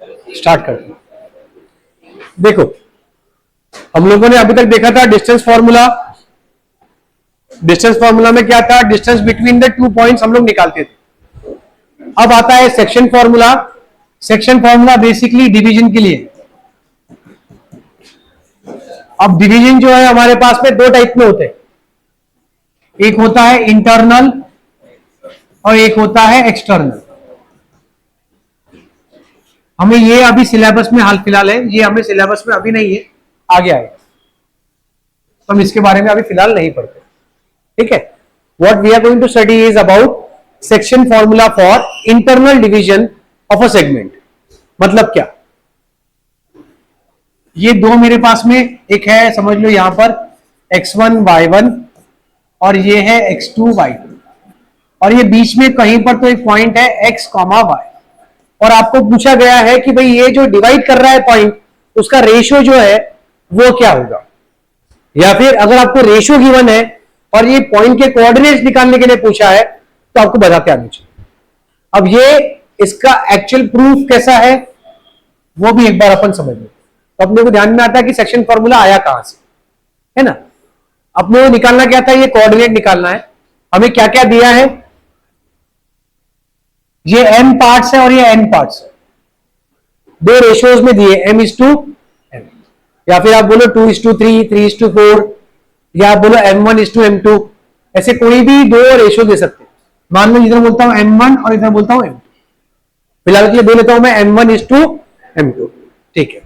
Start करते हैं। देखो हम लोगों ने अभी तक देखा था डिस्टेंस फॉर्मूला। डिस्टेंस फॉर्मूला में क्या था, डिस्टेंस बिटवीन द 2 पॉइंट्स हम लोग निकालते थे। अब आता है section formula. Section formula basically division के लिए। अब डिवीजन जो है हमारे पास में दो टाइप में होते हैं, एक होता है इंटरनल और एक होता है एक्सटर्नल। हमें ये अभी सिलेबस में हाल फिलहाल है, ये हमें सिलेबस में अभी नहीं है, आगे आएगा, तो हम इसके बारे में अभी फिलहाल नहीं पढ़ते। ठीक है, what we are going to study is about section formula for internal division of a segment. मतलब क्या, ये दो मेरे पास में एक है, समझ लो यहां पर x1 y1 और ये है x2 y2, और ये बीच में कहीं पर तो एक पॉइंट है x, y, और आपको पूछा गया है कि भाई ये जो डिवाइड कर रहा है पॉइंट, उसका रेशियो जो है वो क्या होगा। या फिर अगर आपको रेशियो गिवन है और ये पॉइंट के कोऑर्डिनेट्स निकालने के लिए पूछा है तो आपको बताते आना चाहिए। अब ये इसका एक्चुअल प्रूफ कैसा है वो भी एक बार अपन समझ लें, तो अपने को ध्यान में आता है कि सेक्शन फॉर्मूला आया कहां से, है ना। अपने को निकालना क्या था, ये कोऑर्डिनेट निकालना है। हमें क्या क्या दिया है, ये m पार्ट्स है और ये n पार्ट्स है, दो रेशियोज में दिए m:n, या फिर आप बोलो 2:3, 3:4, या आप बोलो m1:m2, ऐसे कोई भी दो रेशियो दे सकते हैं। मान लो इधर बोलता हूं m1 और इधर बोलता हूं m2, फिलहाल के लिए दे लेता हूं मैं m1:m2। ठीक है,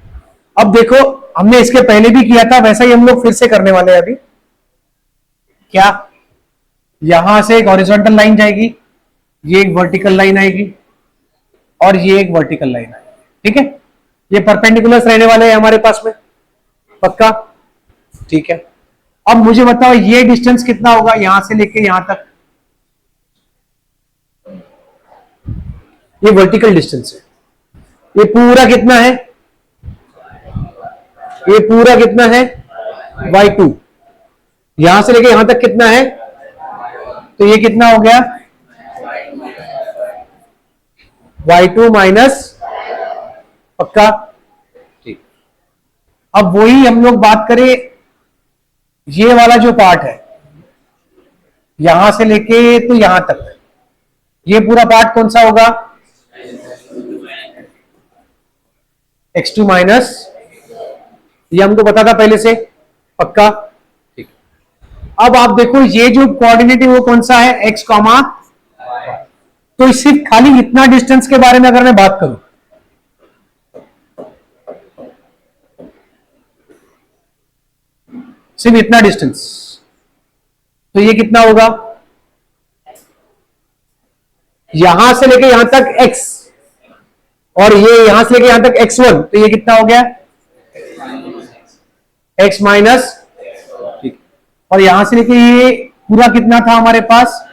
अब देखो हमने इसके पहले भी किया था, वैसा ही हम लोग फिर से करने वाले हैं। अभी क्या, यहां से एक हॉरिजॉन्टल लाइन जाएगी, ये एक वर्टिकल लाइन आएगी और ये एक वर्टिकल लाइन आएगी। ठीक है, ये परपेंडिकुलर्स रहने वाले हैं हमारे पास में, पक्का। ठीक है, अब मुझे बताओ ये डिस्टेंस कितना होगा यहां से लेके यहां तक। ये वर्टिकल डिस्टेंस है, ये पूरा कितना है, ये पूरा कितना है y2, यहां से लेके यहां तक कितना है, तो ये कितना हो गया y2 माइनस, पक्का। ठीक, अब वही हम लोग बात करें, ये वाला जो पार्ट है यहां से लेके तो यहां तक, ये पूरा पार्ट कौन सा होगा, x2 माइनस, ये हमको पता था पहले से, पक्का। ठीक, अब आप देखो ये जो कोऑर्डिनेट है वो कौन सा है, x, तो सिर्फ खाली इतना डिस्टेंस के बारे में अगर मैं बात करूं, सिर्फ इतना डिस्टेंस, तो ये कितना होगा, यहां से लेके यहां तक x, और ये यहां से लेके यहां तक x1, तो ये कितना हो गया x माइनस, और यहां से लेके ये पूरा कितना था हमारे पास,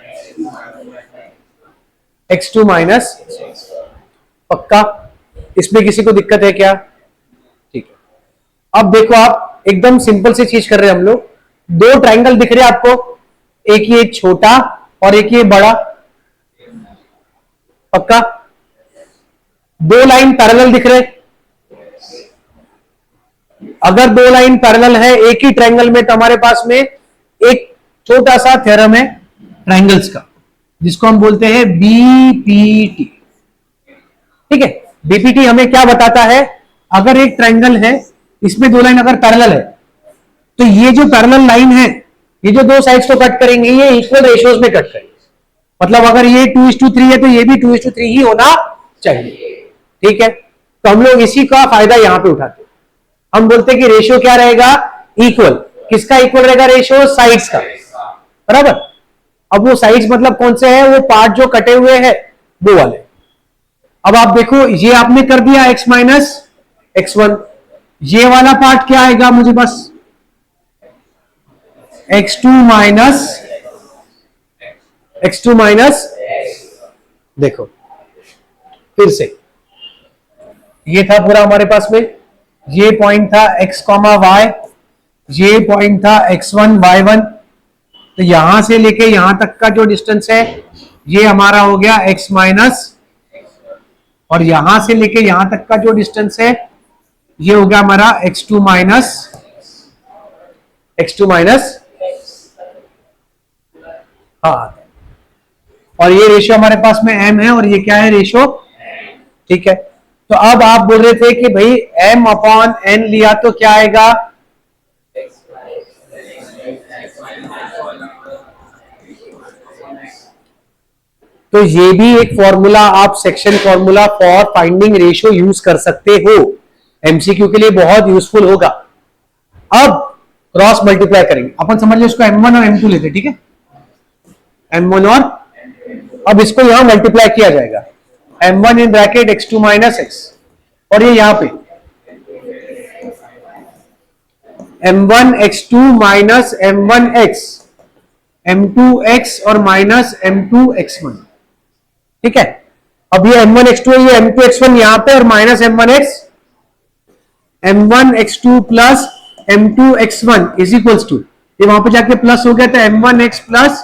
x2 माइनस, पक्का। इसमें किसी को दिक्कत है क्या? ठीक है, अब देखो आप एकदम सिंपल सी चीज कर रहे हैं हम लोग, दो ट्रायंगल दिख रहे हैं आपको, एक ये छोटा और एक ये बड़ा, पक्का। दो लाइन पैरेलल दिख रहे, अगर दो लाइन पैरेलल है एक ही ट्रायंगल में, तो हमारे पास में एक छोटा सा थ्योरम है ट्रायंगल्स का, जिसको हम बोलते हैं बीपीटी। ठीक है, बीपीटी हमें क्या बताता है, अगर एक ट्रायंगल है, इसमें दो लाइन अगर पैरेलल है, तो ये जो पैरेलल लाइन है, ये जो दो साइड्स को कट करेंगे, ये इक्वल रेशियोज में कट करेंगे। मतलब अगर ये 2:3 है तो ये भी 2:3 ही होना चाहिए। ठीक है, तो हम लोग इसी का फायदा यहां पे उठाते हैं। हम बोलते हैं कि रेशियो क्या रहेगा, इक्वल। किसका इक्वल रहेगा रेशियो, साइड्स का, बराबर। अब वो साइड्स मतलब कौन से हैं, वो पार्ट जो कटे हुए हैं वो वाले। अब आप देखो ये आपने कर दिया x माइनस x1, ये वाला पार्ट क्या आएगा, मुझे बस x2 माइनस, देखो फिर से ये था पूरा हमारे पास में, ये पॉइंट था x, y, ये पॉइंट था x1, y1, तो यहां से लेके यहां तक का जो डिस्टेंस है ये हमारा हो गया x माइनस, और यहां से लेके यहां तक का जो डिस्टेंस है ये हो गया हमारा x2 माइनस हाँ, और ये रेशियो हमारे पास में m है और ये क्या है रेशियो, ठीक है। तो अब आप बोल रहे थे कि भाई m अपॉन n लिया तो क्या आएगा, तो ये भी एक फॉर्मूला आप section formula for finding ratio use कर सकते हो, एमसीक्यू के लिए बहुत यूजफुल होगा। अब क्रॉस मल्टीप्लाई करेंगे अपन, समझ लो इसको m1 और m2 लेते, ठीक है, m1 और अब इसको यहां मल्टीप्लाई किया जाएगा, m1 in bracket x2 minus x, और ये यहां पे m1 x2 minus m1 x, m2 x और माइनस m2 x1, ठीक है। अब ये m1 x2 है, ये m2 x1 यहां पे और minus m1 x, m1 x2 plus m2 x1 is equals to, ये वहां पे जाके प्लस हो गया तो m1 x प्लस,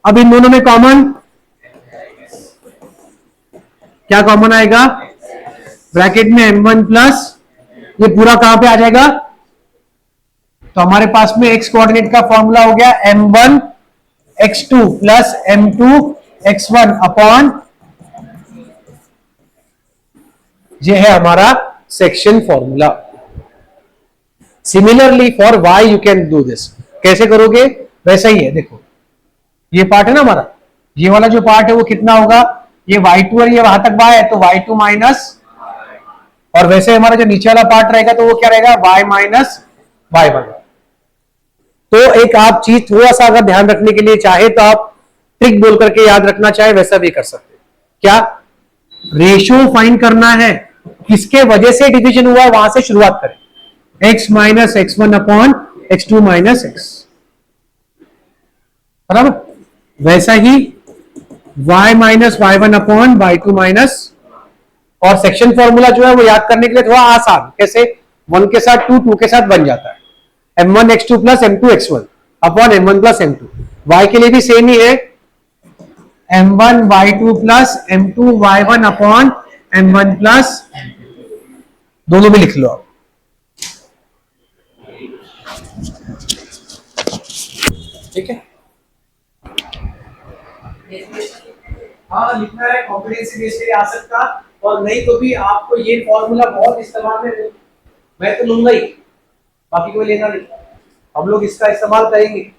अब इन दोनों में कॉमन क्या कॉमन आएगा, ब्रैकेट में m1 प्लस ये पूरा कहां पे आ जाएगा, तो हमारे पास में x कोऑर्डिनेट का फॉर्मूला हो गया m1 x2 plus m2 x1 upon, ये है हमारा section formula. Similarly for y you can do this, कैसे करोगे, वैसा ही है, देखो ये पार्ट है ना हमारा, ये वाला जो पार्ट है वो कितना होगा, ये y2 और ये वहां तक y है तो y2 माइनस, और वैसे हमारा जो नीचे वाला पार्ट रहेगा तो वो क्या रहेगा y माइनस y1। तो एक आप चीज थोड़ा सा अगर ध्यान रखने के लिए चाहे तो आप ट्रिक बोल करके याद रखना चाहे वैसा भी कर सकते हैं, क्या रेशियो फाइंड करना है, किसके वजह से डिवीजन हुआ है वहां से शुरुआत करें, x minus x1 upon x2 minus x, बराबर, वैसा ही y minus y1 upon y2 minus, और सेक्शन फॉर्मूला जो है वो याद करने के लिए थोड़ा आसान, कैसे 1 के साथ 2, 2 के साथ बन जाता है, m1 x2 plus m2 x1 upon m1 plus m2, y के लिए भी सेम ही है, m1 y2 plus m2 y1 upon m1 plus, दोनों में लिख लो आप, ठीक है। हाँ लिखना है, कॉम्पिटेंसी बेस पे आ सकता, और नहीं तो भी आपको ये फॉर्मूला बहुत इस्तेमाल में, मैं तो लूंगा ही, बाकी कोई लेना नहीं, हम लोग इसका इस्तेमाल करेंगे।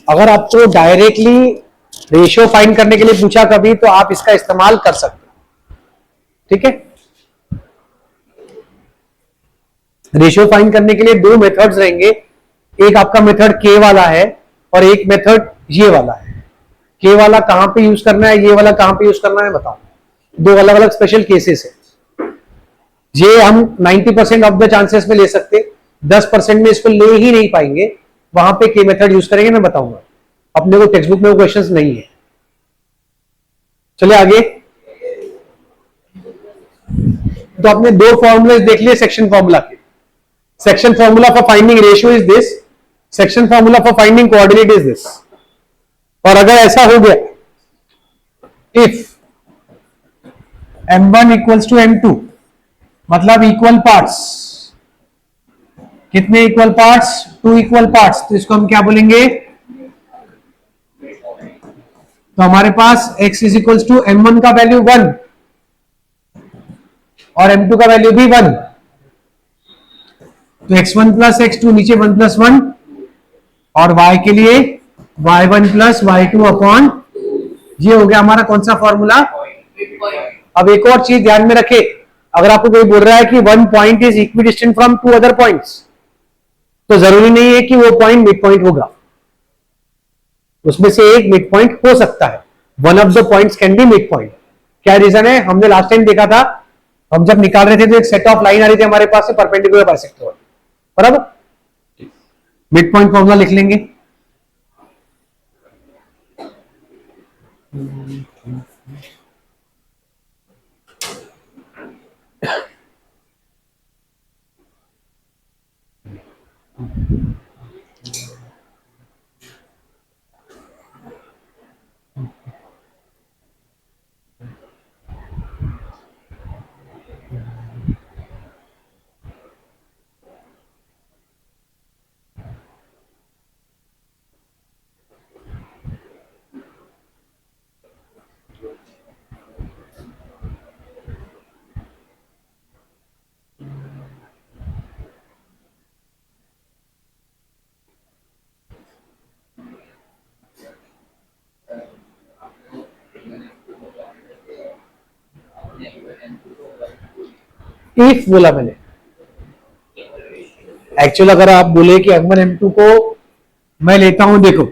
अगर आपको डायरेक्टली रेशियो फाइंड करने के लिए पूछा कभी तो आप इसका इस्तेमाल कर सकते हो, ठीक है। रेशियो फाइंड करने के लिए दो मेथड्स रहेंगे, एक आपका मेथड के वाला है और एक मेथड ये वाला है। के वाला कहां पे यूज करना है, ये वाला कहां पे यूज करना है बताओ। दो अलग अलग स्पेशल केसेस है। ये हम 90% ऑफ द चांसेस में ले सकते, 10% में इसको ले ही नहीं पाएंगे, वहां पे के मेथड यूज करेंगे, मैं बताऊंगा। अपने को टेक्स्ट बुक में वो क्वेश्चंस नहीं है। चलिए आगे। तो आपने दो फॉर्मूले देख लिए सेक्शन फॉर्मूला के। Section formula for finding ratio is this, section formula for finding coordinate is this. और अगर ऐसा हो गया, if m1 equals to m2, मतलब इक्वल पार्ट्स, कितने इक्वल पार्ट्स, 2 इक्वल पार्ट्स, तो इसको हम क्या बोलेंगे, तो हमारे पास x is equals to m1 का वैल्यू 1 और m2 का वैल्यू भी 1, तो x1 प्लस x2 नीचे 1 प्लस 1, और y के लिए y1 प्लस y2 अपॉन, ये हो गया हमारा कौन सा फॉर्मूला। अब एक और चीज ध्यान में रखे, अगर आपको कोई बोल रहा है कि one point is equidistant from two other points, तो जरूरी नहीं है कि वो पॉइंट मिड पॉइंट होगा, उसमें से एक मिड पॉइंट हो सकता है। One of the points can be mid point. क्या रीजन है, हमने लास्ट टाइम देखा था, हम जब निकाल रहे थे तो एक सेट ऑफ लाइन आ रही थी हमारे पास से परपेंडिकुलर बाइसेक्टर, बराबर। मिड पॉइंट फॉर्मूला लिख लेंगे, इफ बोला मैंने। एक्चुअल अगर आप बोले कि m1 m2 को मैं लेता हूं, देखो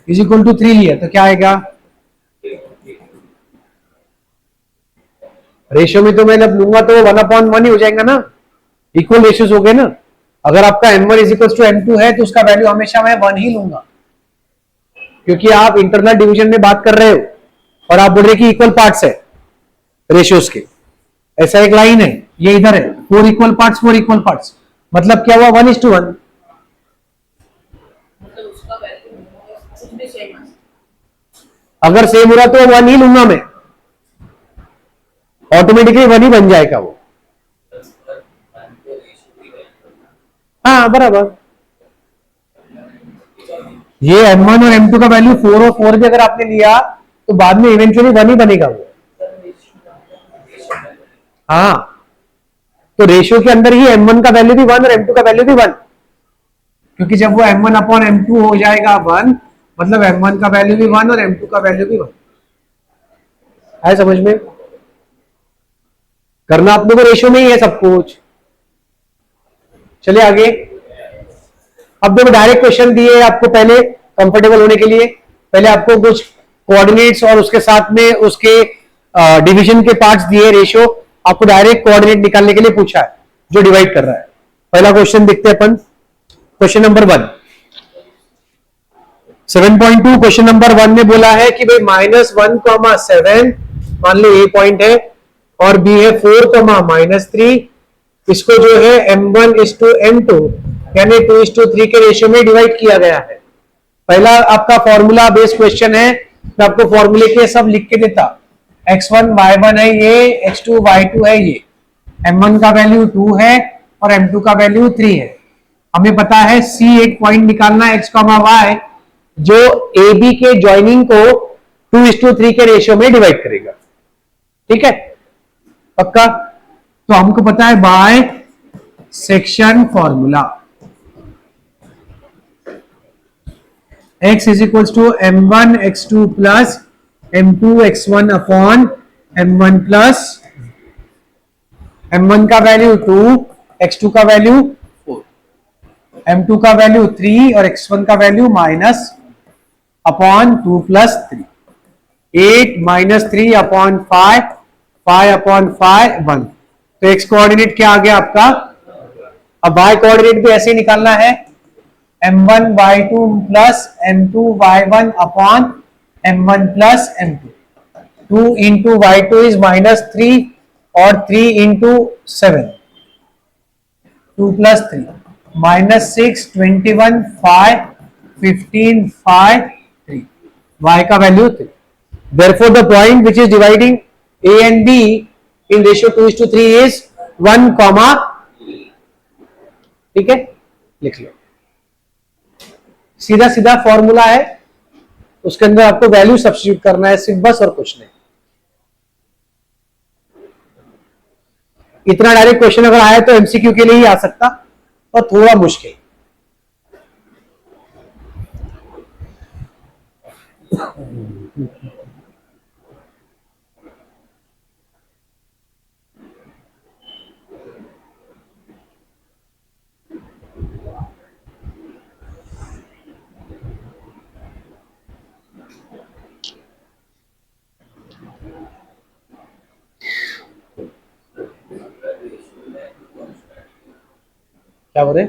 इज इक्वल टू 3 लिया तो क्या आएगा, रेशियो में तो मैं जब लूंगा तो 1/1 ही हो जाएगा ना, इक्वल रेशियोज हो गए ना। अगर आपका m1 is equal to m2 है तो उसका वैल्यू हमेशा मैं 1 ही लूंगा, क्योंकि आप इंटरनल डिवीजन में बात कर रहे हो और आप बोल रहे कि इक्वल पार्ट्स है रेशियोज के। ऐसा एक लाइन है, ये इधर है, 4 इक्वल पार्ट्स 4 इक्वल पार्ट्स, मतलब क्या हुआ 1:1। अगर सेम हो रहा तो 1 ही लूंगा मैं, ऑटोमेटिकली 1 ही बन जाएगा वो। हाँ बराबर, ये m1 और m2 का वैल्यू 4 और 4 भी अगर आपने लिया तो बाद में इवेंचुअली 1 ही बनेगा वो। हाँ, तो रेशियो के अंदर ही m1 का वैल्यू भी 1 और m2 का वैल्यू भी 1, क्योंकि जब वो m1 अपॉन m2 हो जाएगा 1, मतलब m1 का वैल्यू भी 1 और m2 का वैल्यू भी 1 है। समझ में, करना अपने को रेशियो में ही है सब कुछ। चलिए आगे। अब देखो डायरेक्ट क्वेश्चन दिए आपको, पहले कंफर्टेबल होने के लिए पहले आपको कुछ कोऑर्डिनेट्स और उसके साथ में उसके डिवीजन के पार्ट्स दिए, रेशियो, आपको डायरेक्ट कोऑर्डिनेट निकालने के लिए पूछा है जो डिवाइड कर रहा है। पहला क्वेश्चन देखते हैं अपन, क्वेश्चन नंबर 1। 7.2 क्वेश्चन नंबर 1 में बोला है कि भाई -1,7 मान लो ए पॉइंट है और बी है 4,-3, इसको जो है m1:m2 यानी 2:3 के रेशियो में डिवाइड किया गया है। पहला आपका फॉर्मूला बेस्ड क्वेश्चन है, मैं आपको फॉर्मूले के सब लिख के देता। x1 y1 है ये, x2 y2 है ये, m1 का वैल्यू 2 है और m2 का वैल्यू 3 है। हमें पता है c एक पॉइंट निकालना है x, y जो ए बी के ज्वाइनिंग को 2:3 के रेशियो में डिवाइड करेगा। ठीक है, पक्का? तो हमको पता है by section formula x is equals to m1 x2 plus m2 x1 upon m1 plus m1 का वैल्यू 2, x2 का वैल्यू 4, m2 का वैल्यू 3 और x1 का value minus upon 2 plus 3, 8 minus 3 upon 5, 5 upon 5 1। तो एक्स कोऑर्डिनेट क्या आ गया आपका? अब वाई कोऑर्डिनेट भी ऐसे ही निकालना है, m1 y2 plus m2 y1 upon m1 plus m2। 2 into y2 is -3 और 3 इंटू 7, 2 प्लस 3 -6, 21, 5, 15, 5, 3, y का value 3। Therefore, the point which is dividing A and B in ratio 2:3 is 1, ठीक है, लिख लो। सीधा सीधा फॉर्मूला है, उसके अंदर आपको वैल्यू सब्स्टिट्यूट करना है सिर्फ, बस और कुछ नहीं। इतना डायरेक्ट क्वेश्चन अगर आया तो एमसीक्यू के लिए ही आ सकता और थोड़ा मुश्किल। क्या बोले?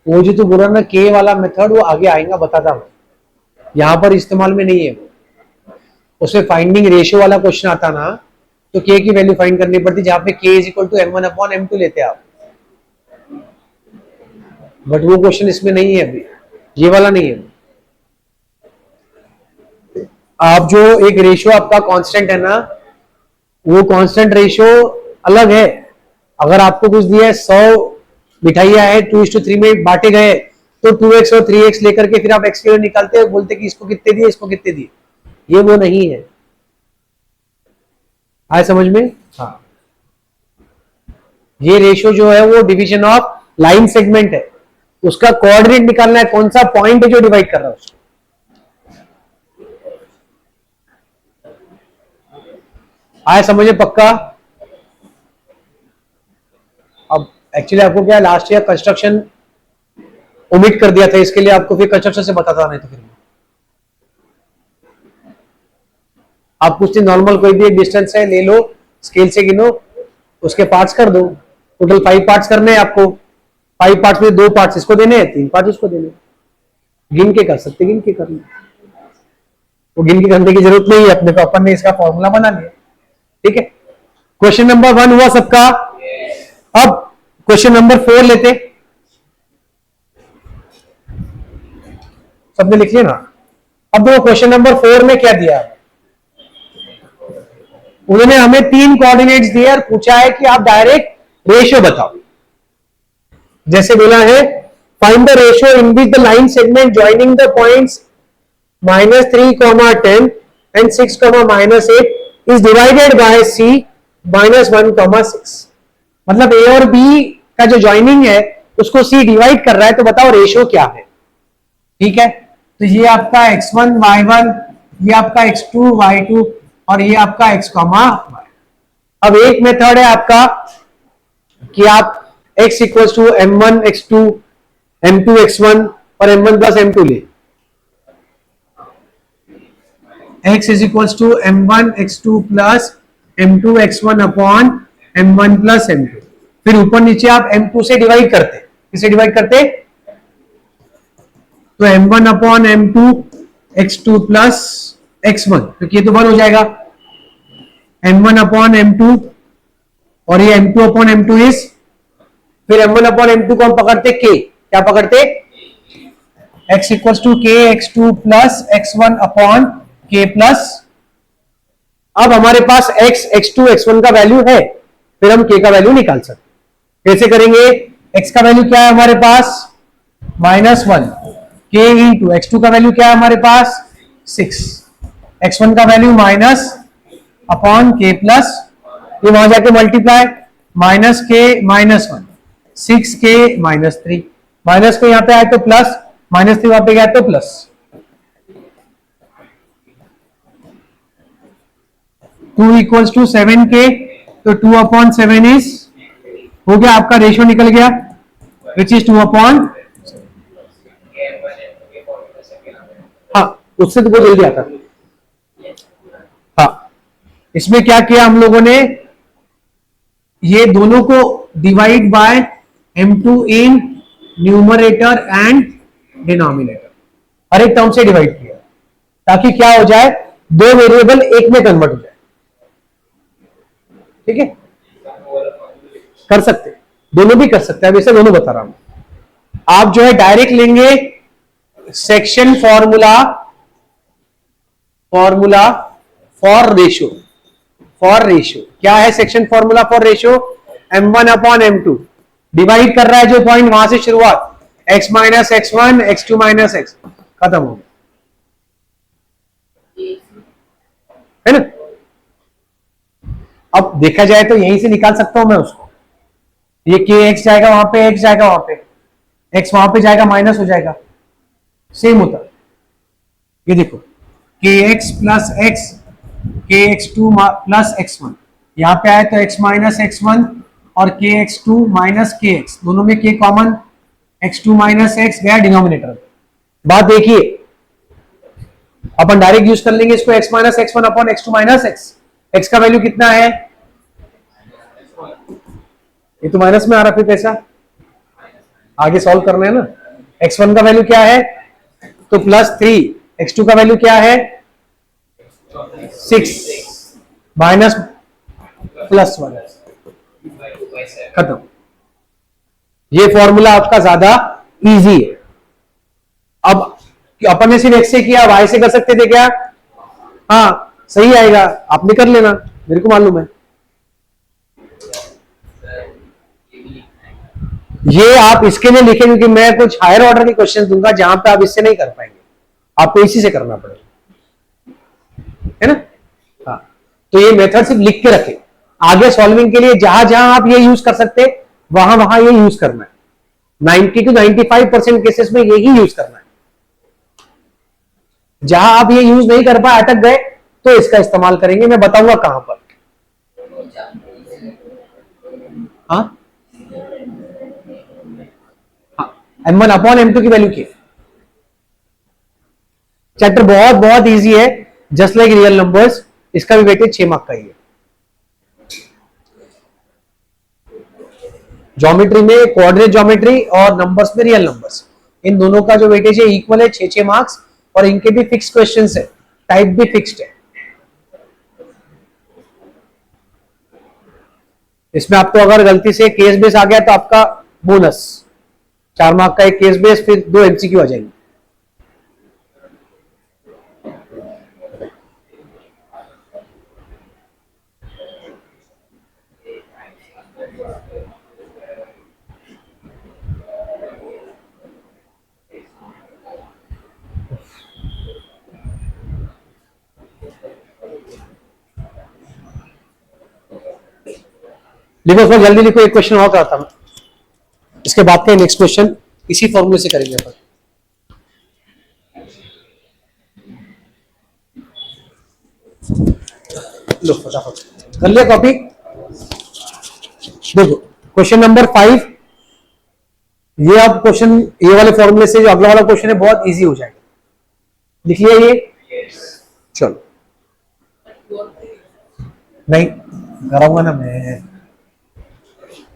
वो जो तो बोला ना के वाला मेथड, वो आगे आएगा, बताता हूं, यहां पर इस्तेमाल में नहीं है। उसमें फाइंडिंग रेशियो वाला क्वेश्चन आता ना, तो के की वैल्यू फाइंड करनी पड़ती, जहां पे के is equal to m1 upon m2 लेते आप। बट वो क्वेश्चन इसमें नहीं है, अभी ये वाला नहीं है। आप जो एक रेशियो आपका कांस्टेंट है ना, वो कांस्टेंट रेशियो अलग है। अगर आपको कुछ दिया है 100 मिठाइयां है 2:3 में बांटे गए, तो 2x और 3x लेकर के फिर आप x के निकालते हो, बोलते कि इसको कितने दिए, इसको कितने दिए, ये वो नहीं है। आए समझ में? हाँ, ये रेशियो जो है वो डिवीजन ऑफ लाइन सेगमेंट है, उसका कोऑर्डिनेट निकालना है, कौन सा पॉइंट है जो डिवाइड कर रहा है उसको। आए समझे? पक्का? अब एक्चुअली आपको क्या, लास्ट ईयर कंस्ट्रक्शन ओमिट कर दिया था, इसके लिए आपको फिर कंस्ट्रक्शन से बताता नहीं तो फिर आप कुछ नॉर्मल कोई भी एक डिस्टेंस है ले लो, स्केल से गिनो, उसके पार्ट्स कर दो। टोटल 5 पार्ट्स करने हैं आपको, 5 पार्ट्स में 2 पार्ट्स इसको देने हैं, 3 पार्ट्स उसको देने। गिन के कर सकते, गिन के कर लो, वो गिन के करने की जरूरत नहीं है अपने को, अपन ने इसका फॉर्मूला बना लिया। ठीक है, क्वेश्चन नंबर 1 हुआ सबका। अब क्वेश्चन नंबर 4 लेते, सबने लिख लिया ना? अब देखो क्वेश्चन नंबर 4 में क्या दिया, उन्होंने हमें 3 कोऑर्डिनेट्स दिए और पूछा है कि आप डायरेक्ट रेशियो बताओ। जैसे बोला है, find the ratio in which the line segment joining the points -3, 10 and 6, -8 is divided by C -1, 6। मतलब A और B का जो ज्वाइनिंग है उसको C डिवाइड कर रहा है, तो बताओ रेशियो क्या है। ठीक है, तो ये आपका x1 y1, ये आपका x2 y2 और ये आपका x, y। अब एक मेथड है आपका कि आप x equals to m1 x2 m2 x1 और m1 प्लस m2 ले, x is equals to m1 x2 plus m2 x1 upon m1 plus m2। फिर ऊपर नीचे आप m2 से डिवाइड करते, किसे डिवाइड करते, तो m1 upon m2 x2 plus x1, तो ये तो 1 हो जाएगा, m1 अपॉन m2 और ये m2 अपॉन m2 इज, फिर m1 अपॉन m2 को हम पकड़ते k, क्या पकड़ते, x equals to k x2 plus x1 upon k plus, अब हमारे पास x x2 x1 का वैल्यू है, फिर हम k का वैल्यू निकाल सकते। कैसे करेंगे, x का वैल्यू क्या है हमारे पास -1, k इंटू x2 का वैल्यू क्या है हमारे पास 6, x1 का value minus upon k plus, ये वहां जाके multiply, minus k -1, 6k -3, minus को यहां पे आए तो प्लस, -3 वहां पे गया तो प्लस, 2 इक्वल्स टू 7k, तो 2 अपॉन 7 इज, हो गया आपका रेशियो निकल गया, विच इज 2 अपॉन, हाँ उससे तो बहुत जल्दी आता। हाँ, इसमें क्या किया हम लोगों ने, ये दोनों को divide by m2 in numerator and denominator, हर एक टर्म से डिवाइड किया ताकि क्या हो जाए, दो वेरिएबल एक में कन्वर्ट हो जाए। ठीक है, कर सकते, दोनों भी कर सकते हैं, अब इसे दोनों बता रहा हूं। आप जो है डायरेक्ट लेंगे सेक्शन फॉर्मूला फॉर रेशियो, क्या है section formula for ratio, m1 upon m2, divide कर रहा है जो पॉइंट वहां से शुरुआत, x minus x1 x2 minus x, खत्म हो गया, है ना। अब देखा जाए तो यहीं से निकाल सकता हूं मैं उसको, ये kx जाएगा वहां पे, x जाएगा वहां पे, x वहां पे जाएगा माइनस हो जाएगा, सेम होता, ये देखो kx plus x, kx2 plus x1, यहां पे आए तो x माइनस x1 और kx2 माइनस kx, दोनों में k common, x2 minus x गया डिनोमिनेटर। बात देखिए, अपन डायरेक्ट यूज कर लेंगे इसको, x minus x1 upon x2 minus x, x का वैल्यू कितना है, ये तो माइनस में आ रहा, फिर कैसा आगे सॉल्व करना है ना, x1 का वैल्यू क्या है, तो +3, x2 का वैल्यू क्या है 6 माइनस +1, खत्म। ये फॉर्मूला आपका ज्यादा इजी है। अब अपन ने सिर्फ x से किया, y से कर सकते थे क्या, हाँ सही आएगा, आपने कर लेना, मेरे को मालूम है। ये आप इसके लिए लिखेंगे कि मैं कुछ हायर ऑर्डर के क्वेश्चन दूंगा जहां पे आप इससे नहीं कर पाएंगे, आपको इसी से करना पड़ेगा, है ना। हाँ, तो ये मेथड सिर्फ लिख के रखें, आगे सॉल्विंग के लिए जहां जहां आप ये यूज कर सकते वहां वहां ये यूज करना है, 90 to 95% केसेस में यही यूज करना है। जहां आप ये यूज नहीं कर पाए, अटक गए, तो इसका इस्तेमाल करेंगे, मैं बताऊंगा कहां पर। हाँ, m1 अपॉन m2 की वैल्यू क्या, चैप्टर बहुत बहुत इजी है, जस्ट लाइक रियल नंबर्स, इसका भी वेटेज 6 मार्क का ही है। ज्योमेट्री में कोऑर्डिनेट ज्योमेट्री और नंबर्स में रियल नंबर्स, इन दोनों का जो वेटेज है इक्वल है, 6 मार्क्स, और इनके भी फिक्स क्वेश्चंस है, टाइप भी फिक्स्ड है। इसमें आपको अगर गलती से केस बेस आ गया तो आपका बोनस 4 मार्क का एक केस बेस, फिर 2 एमसीक्यू आ जाएंगे। लिखो उसमें जल्दी लिखो, एक क्वेश्चन और कराता मैं, इसके बाद का नेक्स्ट क्वेश्चन इसी फॉर्मूले से करेंगे अपन। लो फटाफट कर लिया कॉपी। देखो क्वेश्चन नंबर 5, ये अब क्वेश्चन, ये वाले फॉर्मूले से जो अगला वाला क्वेश्चन है बहुत इजी हो जाएगा। लिख लिया ये? चलो, नहीं कराऊंगा ना मैं।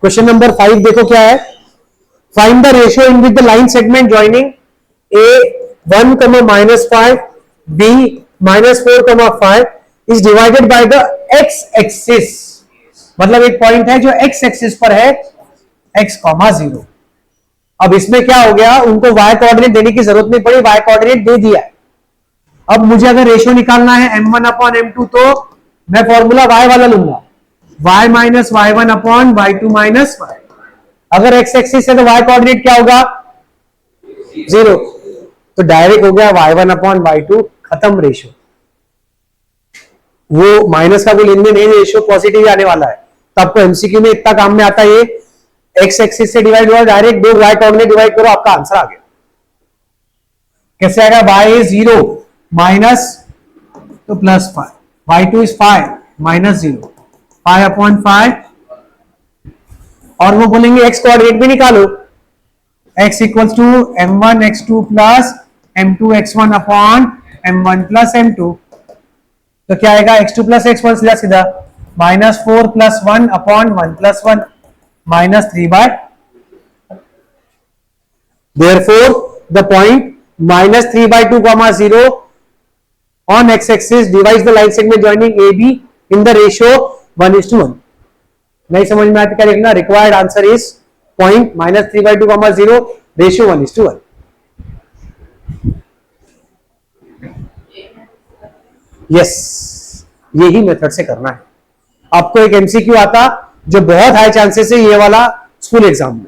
क्वेश्चन नंबर 5 देखो क्या है। Find the ratio in with the line segment joining A 1, -5, b -4, 5 is divided by the x axis. मतलब एक पॉइंट है जो एक्स एक्सिस पर है, x, 0। अब इसमें क्या हो गया, उनको y कोऑर्डिनेट देने की जरूरत नहीं पड़ी, y कोऑर्डिनेट दे दिया है। अब मुझे अगर रेशियो निकालना है m1/m2 तो मैं फॉर्मूला y वाला लूंगा, y - y1/y2 - y। अगर x एक्सिस है तो y कोऑर्डिनेट क्या होगा, 0। तो डायरेक्ट हो गया y1/y2, खत्म रेशियो। वो माइनस का कोई लेन देन नहीं, रेशियो पॉजिटिव आने वाला है। तो आपको एमसीक्यू में इतना काम में आता है, ये एक्स एक्सिस से डिवाइड हुआ, डायरेक्ट दो y कोऑर्डिनेट डिवाइड करो, आपका आंसर आ गया। कैसे आएगा, y is 0 माइनस तो +5, y2 is 5 -0, 5/5। और वो बोलेंगे x कोऑर्डिनेट भी निकालो, x equals to m1x2 plus m2x1/m1 plus m2। तो क्या आएगा, x2 प्लस x1 सीधा सीधा -4 + 1/1 + 1 -3/। Therefore, the point -3/2, 0 on x-axis divides the line segment joining AB in the ratio 1:1। नहीं समझ में आती क्या लिखना, required answer is point -3/2, 0 ratio 1:1। Yes, यही मेथड से करना है। आपको एक एमसीक्यू आता जो बहुत हाई चांसेस है ये वाला स्कूल एग्जाम में।